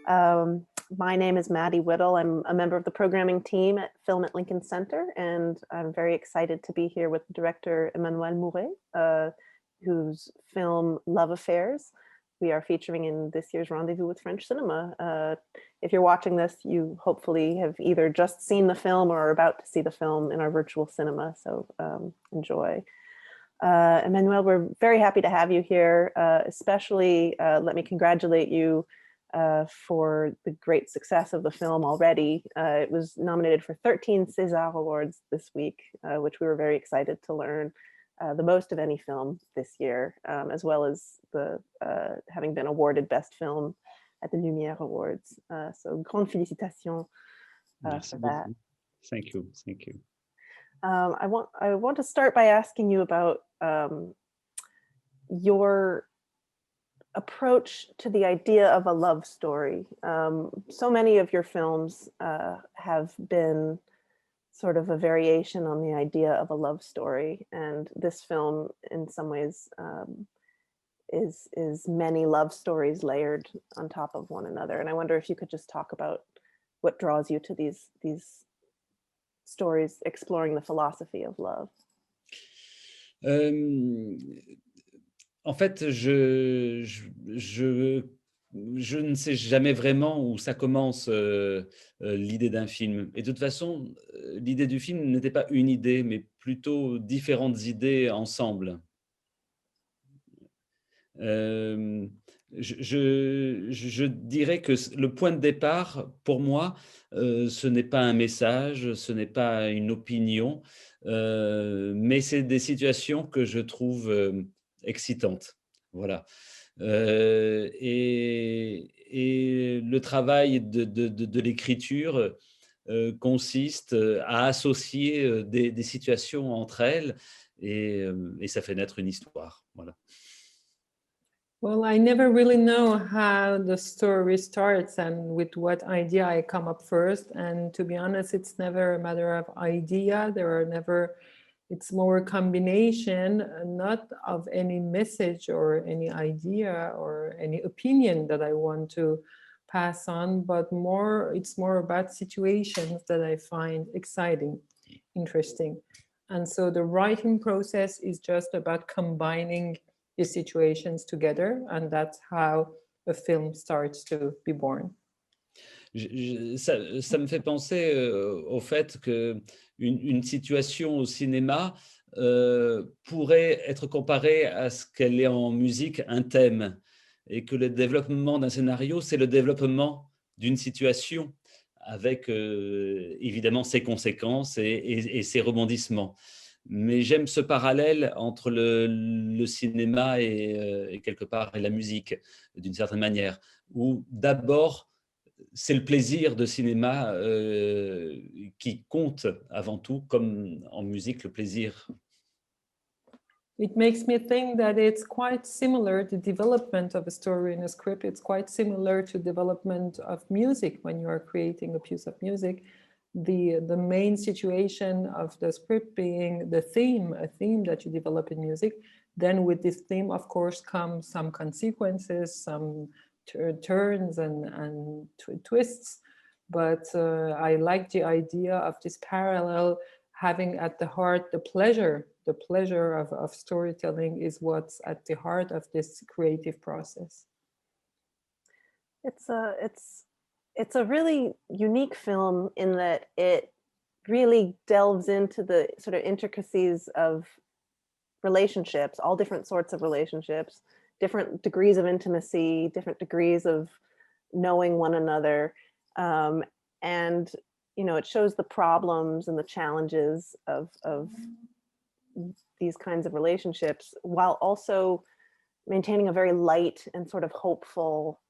Um, my name is Maddie Whittle. I'm a member of the programming team at Film at Lincoln Center, and I'm very excited to be here with director Emmanuel Mouret, whose film Love Affairs we are featuring in this year's Rendezvous with French Cinema. If you're watching this, you hopefully have either just seen the film or are about to see the film in our virtual cinema, so enjoy. Emmanuel, we're very happy to have you here, especially let me congratulate you for the great success of the film already. It was nominated for 13 César Awards this week, which we were very excited to learn, the most of any film this year, as well as the having been awarded Best Film at the Lumière Awards. So grande félicitations for that. Thank you, thank you. I want to start by asking you about your approach to the idea of a love story. So many of your films have been sort of a variation on the idea of a love story, and this film, in some ways, is many love stories layered on top of one another. And I wonder if you could just talk about what draws you to these stories exploring the philosophy of love. En fait, je ne sais jamais vraiment où ça commence, l'idée d'un film. Et de toute façon, l'idée du film n'était pas une idée, mais plutôt différentes idées ensemble. Je dirais que le point de départ, pour moi, ce n'est pas un message, ce n'est pas une opinion, mais c'est des situations que je trouve excitantes. Voilà. Et le travail de l'écriture consiste à associer des situations entre elles et ça fait naître une histoire. Voilà. Well, I never really know how the story starts and with what idea I come up first. And to be honest, it's never a matter of idea. It's more a combination, not of any message or any idea or any opinion that I want to pass on, but it's more about situations that I find exciting, interesting. And so the writing process is just about combining the situations together, and that's how a film starts to be born. Ça me fait penser au fait qu'une situation au cinéma pourrait être comparée à ce qu'elle est en musique, un thème, et que le développement d'un scénario, c'est le développement d'une situation avec évidemment ses conséquences et ses rebondissements. Mais j'aime ce parallèle entre le cinéma et quelque part et la musique, d'une certaine manière, où d'abord, c'est le plaisir de cinéma qui compte avant tout, comme en musique, le plaisir. It makes me think that it's quite similar, the development of a story in a script, it's quite similar to development of music. When you are creating a piece of music, the main situation of the script being a theme that you develop in music. Then with this theme, of course, comes some consequences, some turns and twists. But I like the idea of this parallel, having at the heart the pleasure of storytelling is what's at the heart of this creative process. It's a really unique film in that it really delves into the sort of intricacies of relationships, all different sorts of relationships, different degrees of intimacy, different degrees of knowing one another. And, you know, it shows the problems and the challenges of these kinds of relationships while also maintaining a very light and sort of hopeful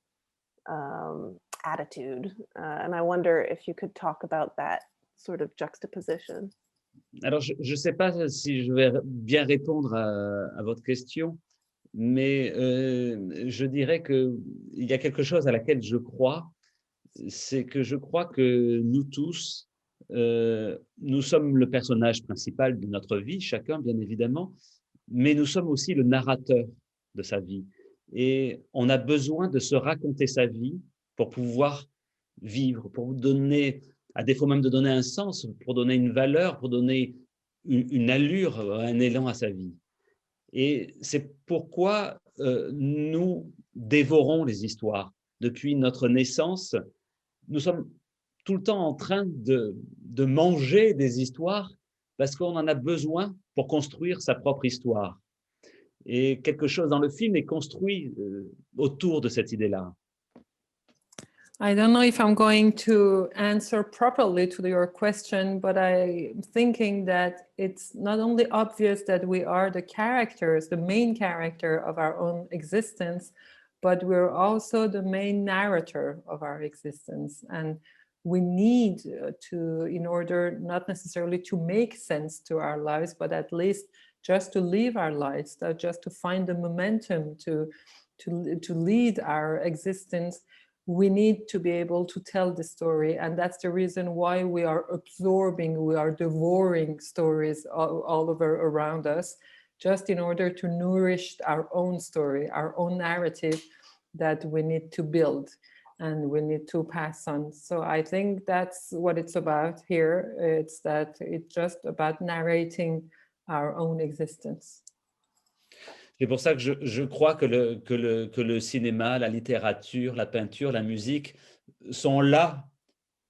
attitude. And I wonder if you could talk about that sort of juxtaposition. Alors, je ne sais pas si je vais bien répondre à votre question, mais je dirais qu'il y a quelque chose à laquelle je crois, c'est que je crois que nous tous, nous sommes le personnage principal de notre vie, chacun bien évidemment, mais nous sommes aussi le narrateur de sa vie. Et on a besoin de se raconter sa vie pour pouvoir vivre, pour donner, à défaut même de donner un sens, pour donner une valeur, pour donner une allure, un élan à sa vie. Et c'est pourquoi nous dévorons les histoires. Depuis notre naissance, nous sommes tout le temps en train de manger des histoires parce qu'on en a besoin pour construire sa propre histoire. Et quelque chose dans le film est construit autour de cette idée-là. I don't know if I'm going to answer properly to your question, but I'm thinking that it's not only obvious that we are the characters, the main character of our own existence, but we're also the main narrator of our existence. And we need to, in order not necessarily to make sense to our lives, but at least just to live our lives, just to find the momentum to lead our existence, we need to be able to tell the story. And that's the reason why we are absorbing, we are devouring stories all over around us, just in order to nourish our own story, our own narrative that we need to build and we need to pass on. So I think that's what it's about here. It's just about narrating our own existence. C'est pour ça que je crois que le cinéma, la littérature, la peinture, la musique sont là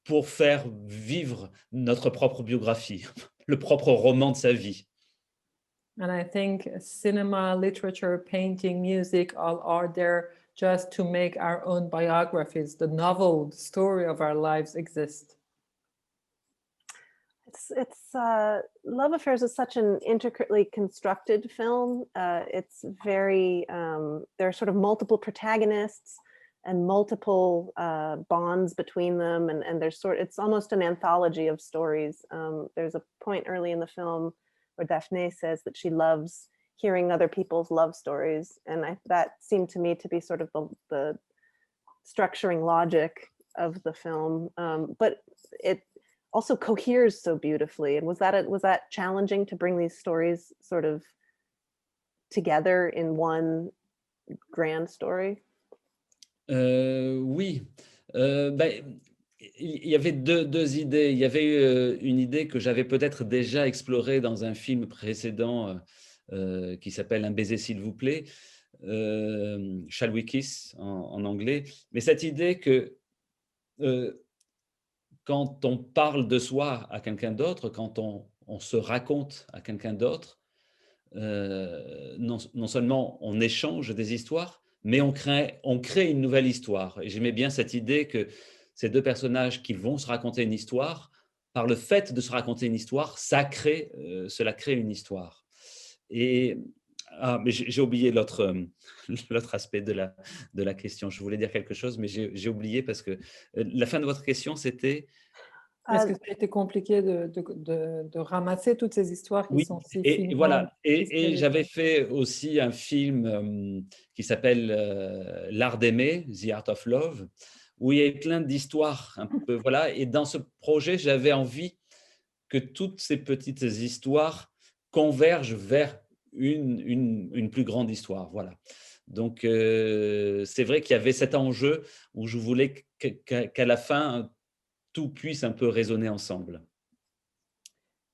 pour faire vivre notre propre biographie, le propre roman de sa vie. And I think cinema, literature, painting, music, all are there just to make our own biographies, the novel, the story of our lives exist. It's Love Affairs is such an intricately constructed film. It's very there are sort of multiple protagonists and multiple bonds between them, and there's it's almost an anthology of stories. There's a point early in the film where Daphne says that she loves hearing other people's love stories, and that seemed to me to be sort of the structuring logic of the film. But it also coheres so beautifully. And was that challenging to bring these stories sort of together in one grand story? Oui. Il y avait deux idées. Il y avait une idée que j'avais peut-être déjà explorée dans un film précédent qui s'appelle Un baiser s'il vous plaît, Shall We Kiss en anglais. Mais cette idée que quand on parle de soi à quelqu'un d'autre, quand on se raconte à quelqu'un d'autre, non seulement on échange des histoires, mais on crée une nouvelle histoire. Et j'aimais bien cette idée que ces deux personnages qui vont se raconter une histoire, par le fait de se raconter une histoire, cela crée une histoire. Et mais j'ai oublié l'autre aspect de la question. Je voulais dire quelque chose, mais j'ai oublié parce que la fin de votre question, c'était… Est-ce que ça a été compliqué de ramasser toutes ces histoires qui Oui, sont si et finement voilà. Et ficelées? j'avais fait aussi un film qui s'appelle L'Art d'aimer, The Art of Love, où il y a plein d'histoires un peu, voilà. Et dans ce projet, j'avais envie que toutes ces petites histoires convergent vers une plus grande histoire, voilà. Donc, c'est vrai qu'il y avait cet enjeu où je voulais qu'à la fin, tout puisse un peu résonner ensemble.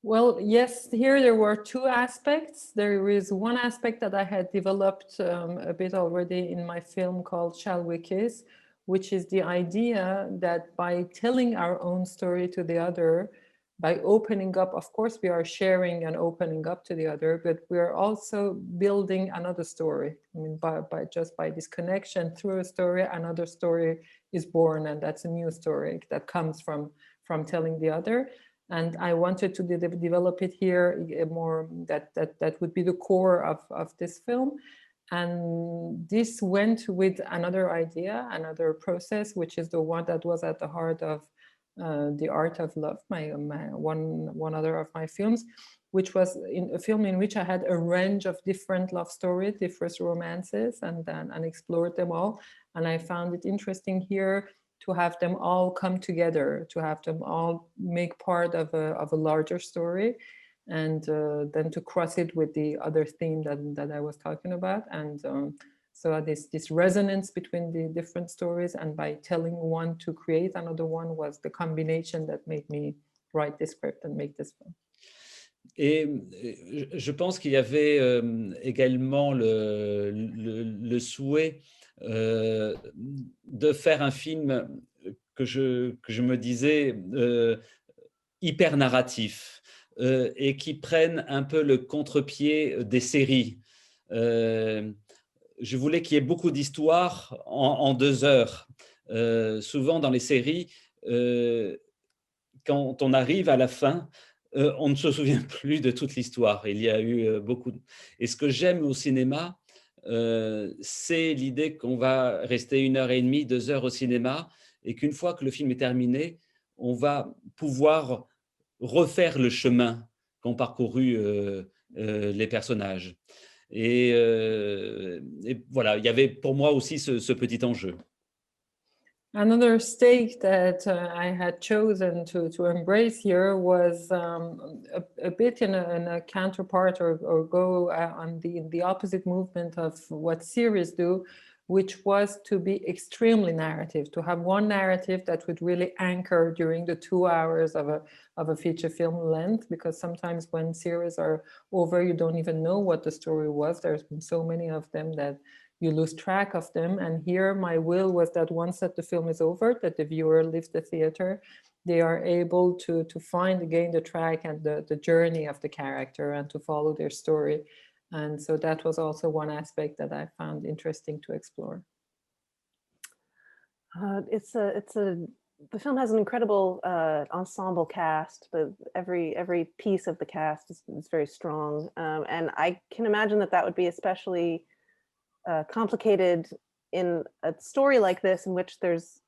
Well, yes, here there were two aspects. There is one aspect that I had developed a bit already in my film called Shall We Kiss, which is the idea that by telling our own story to the other, by opening up, of course, we are sharing and opening up to the other, but we are also building another story. I mean, by this connection through a story, another story is born, and that's a new story that comes from telling the other. And I wanted to develop it here more, that would be the core of this film. And this went with another idea, another process, which is the one that was at the heart of The Art of Love, my one other of my films, which was in a film in which I had a range of different love stories, different romances, and explored them all. And I found it interesting here to have them all come together, to have them all make part of a larger story, and then to cross it with the other theme that I was talking about. And So this resonance between the different stories, and by telling one to create another one, was the combination that made me write this script and make this film. Et je pense qu'il y avait également le souhait de faire un film que je me disais hyper narratif et qui prenne un peu le contre-pied des séries. Je voulais qu'il y ait beaucoup d'histoires en 2 heures. Souvent dans les séries, quand on arrive à la fin, on ne se souvient plus de toute l'histoire. Il y a eu beaucoup. Et ce que j'aime au cinéma, c'est l'idée qu'on va rester 1 heure et demie, 2 heures au cinéma, et qu'une fois que le film est terminé, on va pouvoir refaire le chemin qu'ont parcouru les personnages. Et voilà, il y avait pour moi aussi ce petit enjeu. Another stake that I had chosen to embrace here was a bit in a counterpart, or go on the opposite movement of what series do, which was to be extremely narrative, to have one narrative that would really anchor during the 2 hours of a feature film length, because sometimes when series are over, you don't even know what the story was. There's been so many of them that you lose track of them. And here my will was that once that the film is over, that the viewer leaves the theater, they are able to find again the track and the journey of the character, and to follow their story. And so that was also one aspect that I found interesting to explore. The film has an incredible ensemble cast, but every piece of the cast is very strong. And I can imagine that would be especially complicated in a story like this, in which there's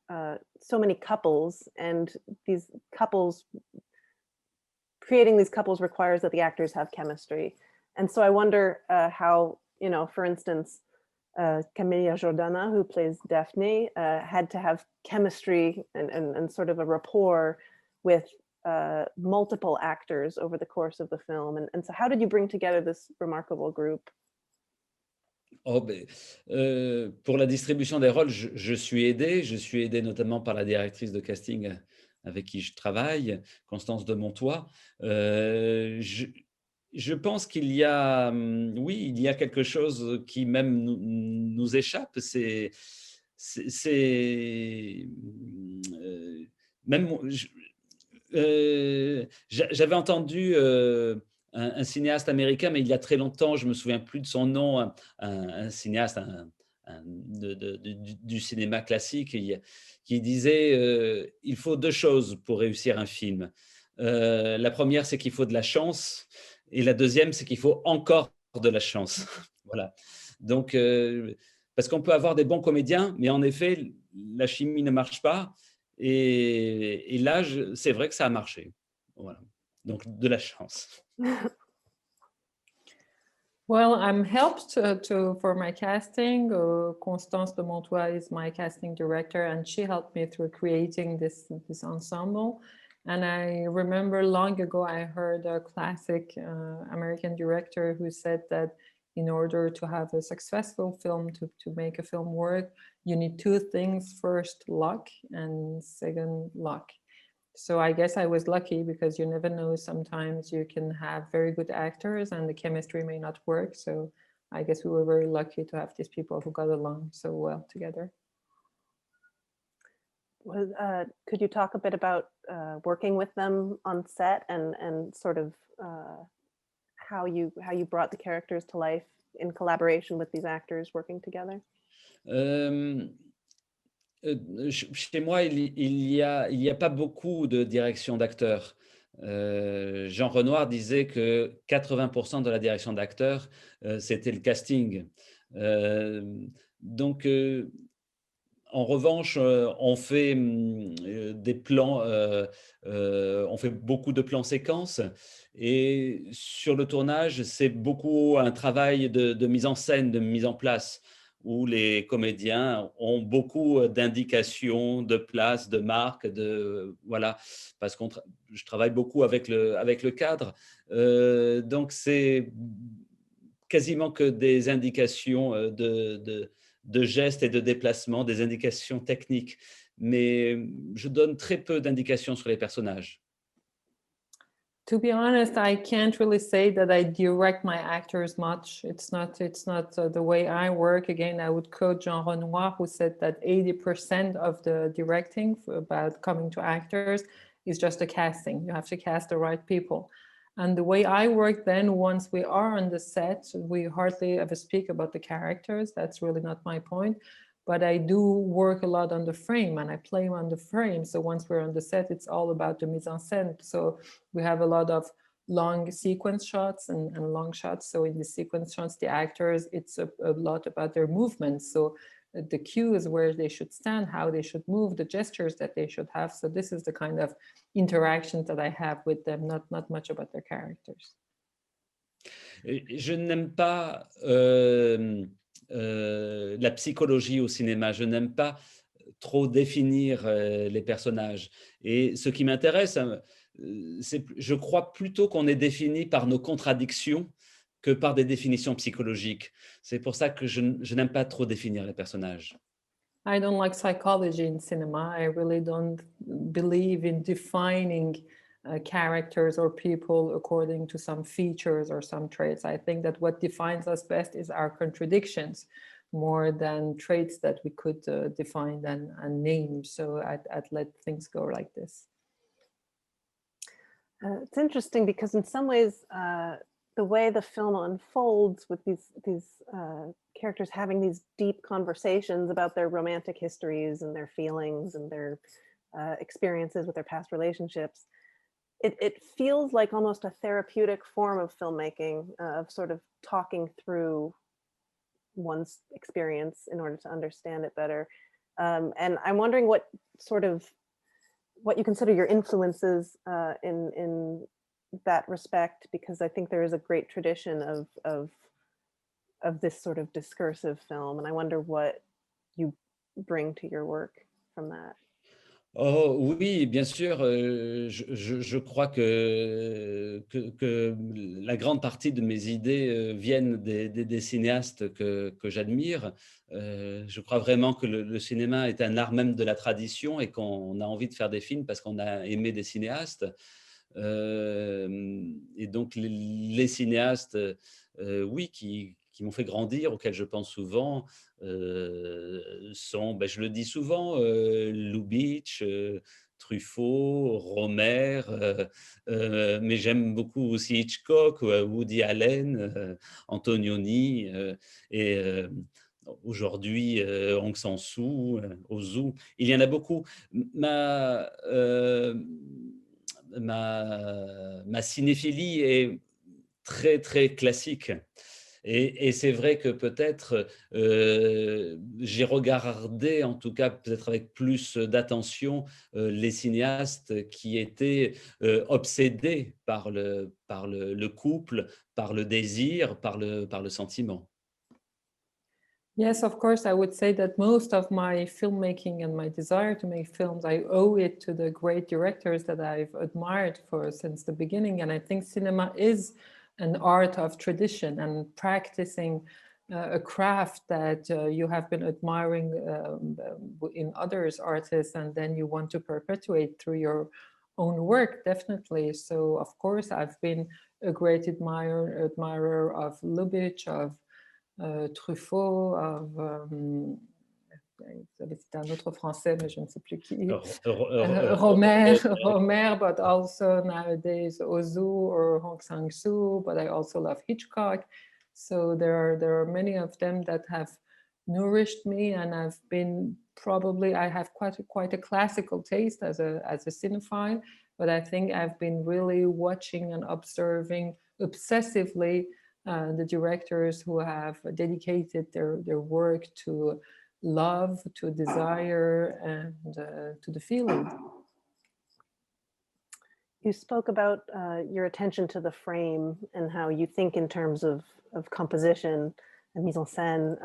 so many couples, and creating these couples requires that the actors have chemistry. And so I wonder how, for instance, Camilla Jordana, who plays Daphne, had to have chemistry and sort of a rapport with multiple actors over the course of the film. And so how did you bring together this remarkable group? Pour la distribution des rôles, je suis aidé notamment par la directrice de casting avec qui je travaille, Constance de Montois. Je pense qu'il y a, oui, il y a quelque chose qui même nous échappe. Même, j'avais entendu un cinéaste américain, mais il y a très longtemps, je me souviens plus de son nom, un cinéaste du cinéma classique, qui disait il faut 2 choses pour réussir un film. La première, c'est qu'il faut de la chance, et la deuxième, c'est qu'il faut encore de la chance. Voilà. Donc, parce qu'on peut avoir des bons comédiens, mais en effet, la chimie ne marche pas. Et là, c'est vrai que ça a marché. Voilà. Donc, de la chance. Well, I'm helped for my casting. Constance de Montois is my casting director, and she helped me through creating this ensemble. And I remember long ago, I heard a classic American director who said that in order to have a successful film, to make a film work, you need 2 things. First, luck, and second, luck. So I guess I was lucky, because you never know, sometimes you can have very good actors and the chemistry may not work. So I guess we were very lucky to have these people who got along so well together. Could you talk a bit about working with them on set, and sort of how you brought the characters to life in collaboration with these actors working together? Chez moi, il y a pas beaucoup de direction d'acteurs. Jean Renoir disait que 80% de la direction d'acteurs, c'était le casting. Donc, en revanche, on fait des plans, on fait beaucoup de plans séquences, et sur le tournage, c'est beaucoup un travail de mise en scène, de mise en place, où les comédiens ont beaucoup d'indications, de places, de marques, voilà, parce que je travaille beaucoup avec le cadre. Donc, c'est quasiment que des indications de gestes et de déplacements, des indications techniques. Mais je donne très peu d'indications sur les personnages. To be honest, I can't really say that I direct my actors much. It's not the way I work. Again, I would quote Jean Renoir, who said that 80% of the directing about coming to actors is just a casting. You have to cast the right people. And the way I work then, once we are on the set, we hardly ever speak about the characters. That's really not my point. But I do work a lot on the frame and I play on the frame. So once we're on the set, it's all about the mise en scène. So we have a lot of long sequence shots and long shots. So in the sequence shots, the actors, it's a lot about their movements. So the cues where they should stand, how they should move, the gestures that they should have. So this is the kind of interactions that I have with them, not much about their characters. Je n'aime pas la psychologie au cinéma. Je n'aime pas trop définir les personnages. Et ce qui m'intéresse, je crois plutôt qu'on est défini par nos contradictions que par des définitions psychologiques. C'est pour ça que je n'aime pas trop définir les personnages. I don't like psychology in cinema. I really don't believe in defining characters or people according to some features or some traits. I think that what defines us best is our contradictions more than traits that we could define and name. So I'd let things go like this. It's interesting because in some ways, the way the film unfolds with these characters having these deep conversations about their romantic histories and their feelings and their experiences with their past relationships, it feels like almost a therapeutic form of filmmaking, of sort of talking through one's experience in order to understand it better. And I'm wondering what you consider your influences in that respect, because I think there is a great tradition of this sort of discursive film, and I wonder what you bring to your work from that. Oh oui, bien sûr, je crois que la grande partie de mes idées viennent des cinéastes que j'admire. Je crois vraiment que le cinéma est un art même de la tradition et qu'on a envie de faire des films parce qu'on a aimé des cinéastes. Et donc les cinéastes, oui, qui m'ont fait grandir, auxquels je pense souvent, sont, je le dis souvent, Lubitsch, Truffaut, Romer, mais j'aime beaucoup aussi Hitchcock, Woody Allen, Antonioni, et aujourd'hui Aung San Suu, Ozu. Il y en a beaucoup. Ma cinéphilie est très, très classique. Et c'est vrai que peut-être j'ai regardé, en tout cas peut-être avec plus d'attention, les cinéastes qui étaient obsédés par le couple, par le désir, par le sentiment. Yes, of course, I would say that most of my filmmaking and my desire to make films, I owe it to the great directors that I've admired since the beginning. And I think cinema is an art of tradition and practicing a craft that you have been admiring in others artists, and then you want to perpetuate through your own work, definitely. So of course, I've been a great admirer of Lubitsch, of Truffaut, c'est un autre français, mais je ne sais plus qui. Romer, but also nowadays Ozu or Aung San Suu, but I also love Hitchcock. So there are many of them that have nourished me, and I have quite a classical taste as a cinephile, but I think I've been really watching and observing obsessively the directors who have dedicated their work to love, to desire, and to the feeling. You spoke about your attention to the frame and how you think in terms of composition and mise en scène.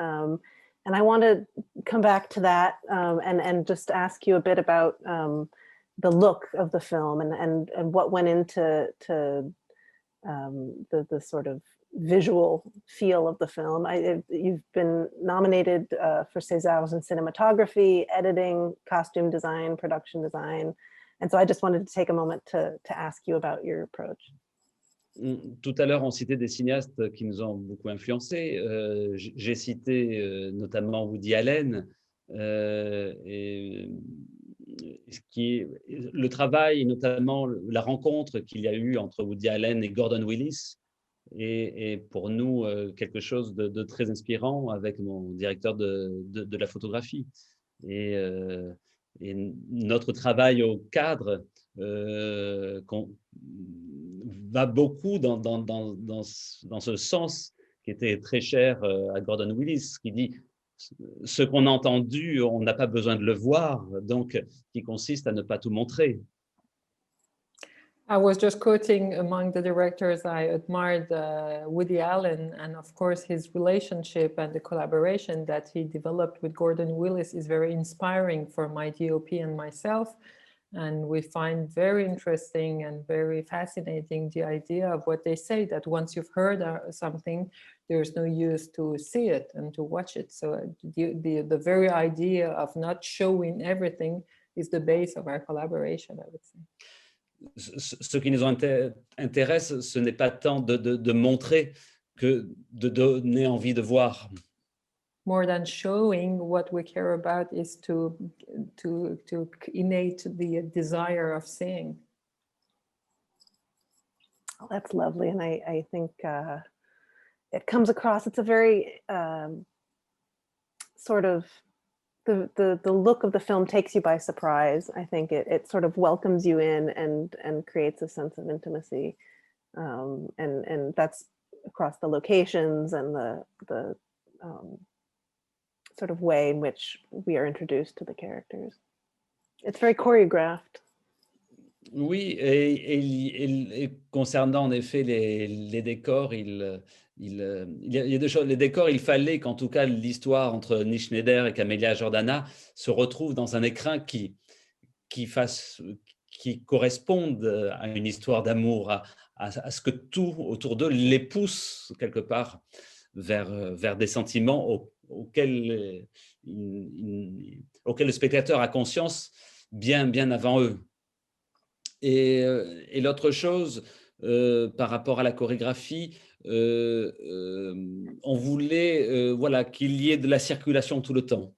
And I want to come back to that and just ask you a bit about the look of the film and what went into the sort of visual feel of the film. You've been nominated for Césars in cinematography, editing, costume design, production design. And so I just wanted to take a moment to ask you about your approach. Tout à l'heure, on citait des cinéastes qui nous ont beaucoup influencés. J'ai cité notamment Woody Allen, et le travail, notamment la rencontre qu'il y a eu entre Woody Allen et Gordon Willis, est pour nous quelque chose de très inspirant avec mon directeur de la photographie. Et notre travail au cadre va beaucoup dans ce sens qui était très cher à Gordon Willis, qui dit ce qu'on a entendu, on n'a pas besoin de le voir, donc qui consiste à ne pas tout montrer. I was just quoting among the directors I admired Woody Allen, and of course his relationship and the collaboration that he developed with Gordon Willis is very inspiring for my DOP and myself. And we find very interesting and very fascinating the idea of what they say, that once you've heard something, there's no use to see it and to watch it. So the very idea of not showing everything is the base of our collaboration, I would say. Ce qui nous intéresse, ce n'est pas tant de montrer que de donner envie de voir. More than showing, what we care about is to innate the desire of seeing. Oh, that's lovely, and I think it comes across. It's a very sort of the look of the film takes you by surprise. I think it sort of welcomes you in and creates a sense of intimacy, and that's across the locations and the sort of way in which we are introduced to the characters. It's very choreographed. Oui, et concernant en effet les décors, il y a deux choses. Les décors, il fallait qu'en tout cas l'histoire entre Nick Schneider et Camélia Jordana se retrouve dans un écrin qui corresponde à une histoire d'amour, à ce que tout autour d'eux les pousse quelque part vers des sentiments auxquels le spectateur a conscience bien avant eux. Et l'autre chose, par rapport à la chorégraphie, on voulait voilà, qu'il y ait de la circulation tout le temps.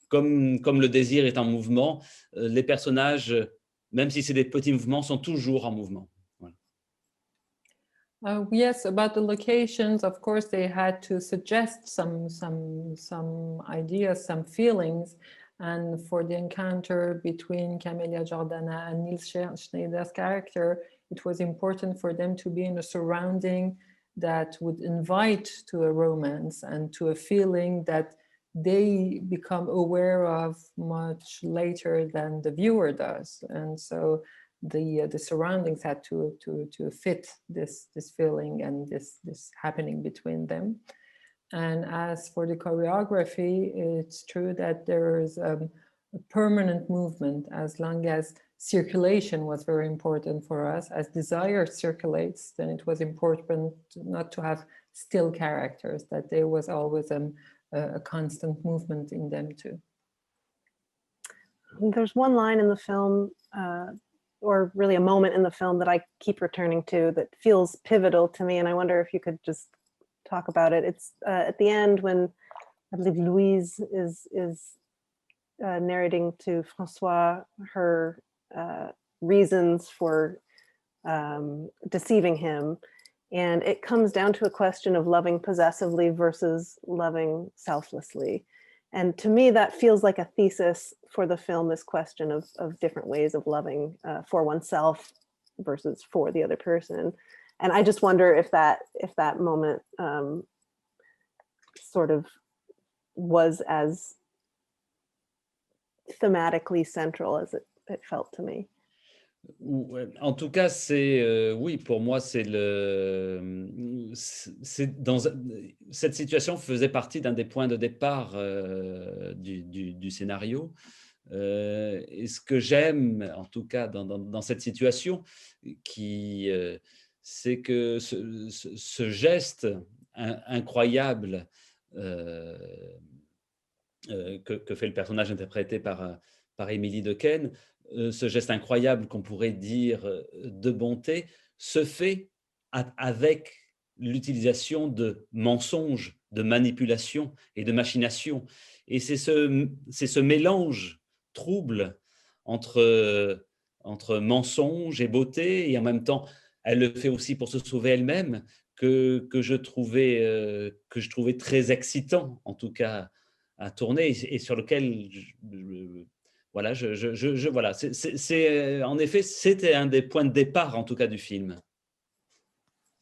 Comme le désir est en mouvement, les personnages, même si c'est des petits mouvements, sont toujours en mouvement. Voilà. Yes, about the locations, of course, they had to suggest some ideas, some feelings. And for the encounter between Camélia Jordana and Nils Schneider's character, it was important for them to be in a surrounding that would invite to a romance and to a feeling that they become aware of much later than the viewer does. And so the surroundings had to fit this feeling and this happening between them. And as for the choreography, it's true that there is a permanent movement, as long as circulation was very important for us. As desire circulates, then it was important not to have still characters, that there was always a constant movement in them too. There's one line in the film, or really a moment in the film that I keep returning to that feels pivotal to me, and I wonder if you could just talk about it. It's at the end when I believe Louise is narrating to Francois her reasons for deceiving him, and it comes down to a question of loving possessively versus loving selflessly. And to me, that feels like a thesis for the film, this question of different ways of loving for oneself versus for the other person. And I just wonder if that moment sort of was as thematically central as it felt to me. En tout cas, oui, pour moi, cette situation faisait partie d'un des points de départ du scénario. Et ce que j'aime, en tout cas, dans cette situation, c'est que ce geste incroyable que fait le personnage interprété par Émilie Dequesne, ce geste incroyable qu'on pourrait dire de bonté, se fait avec l'utilisation de mensonges, de manipulations et de machinations. Et c'est ce mélange trouble entre mensonges et beauté, et en même temps, elle le fait aussi pour se sauver elle-même, que je trouvais très excitant, en tout cas, à tourner, et sur lequel voilà, voilà, en effet, c'était un des points de départ, en tout cas, du film.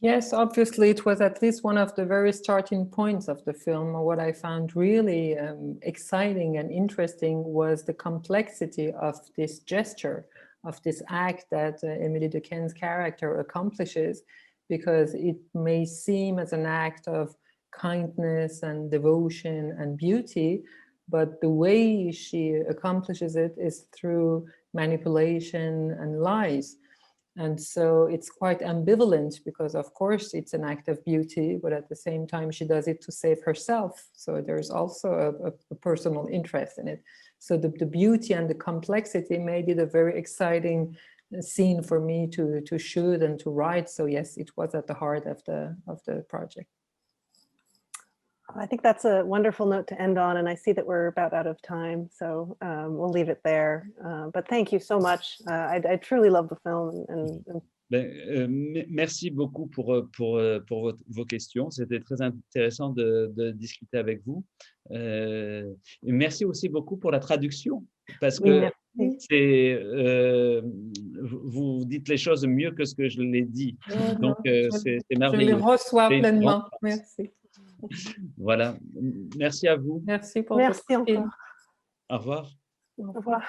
Yes, obviously, it was at least one of the very starting points of the film. What I found really exciting and interesting was the complexity of this gesture, of this act that Émilie Dequesne's character accomplishes, because it may seem as an act of kindness and devotion and beauty, but the way she accomplishes it is through manipulation and lies. And so it's quite ambivalent, because of course it's an act of beauty, but at the same time she does it to save herself. So there's also a personal interest in it. So the beauty and the complexity made it a very exciting scene for me to shoot and to write. So yes, it was at the heart of the project. I think that's a wonderful note to end on, and I see that we're about out of time, so we'll leave it there. But thank you so much. I truly love the film. Merci beaucoup pour vos questions. C'était très intéressant de discuter avec vous. Merci aussi beaucoup pour la traduction, parce que vous dites les choses mieux que ce que je l'ai dit. Donc, c'est merveilleux. Je les reçois pleinement. Merci. Voilà. Merci à vous. Merci pour Merci encore. Au revoir. Au revoir.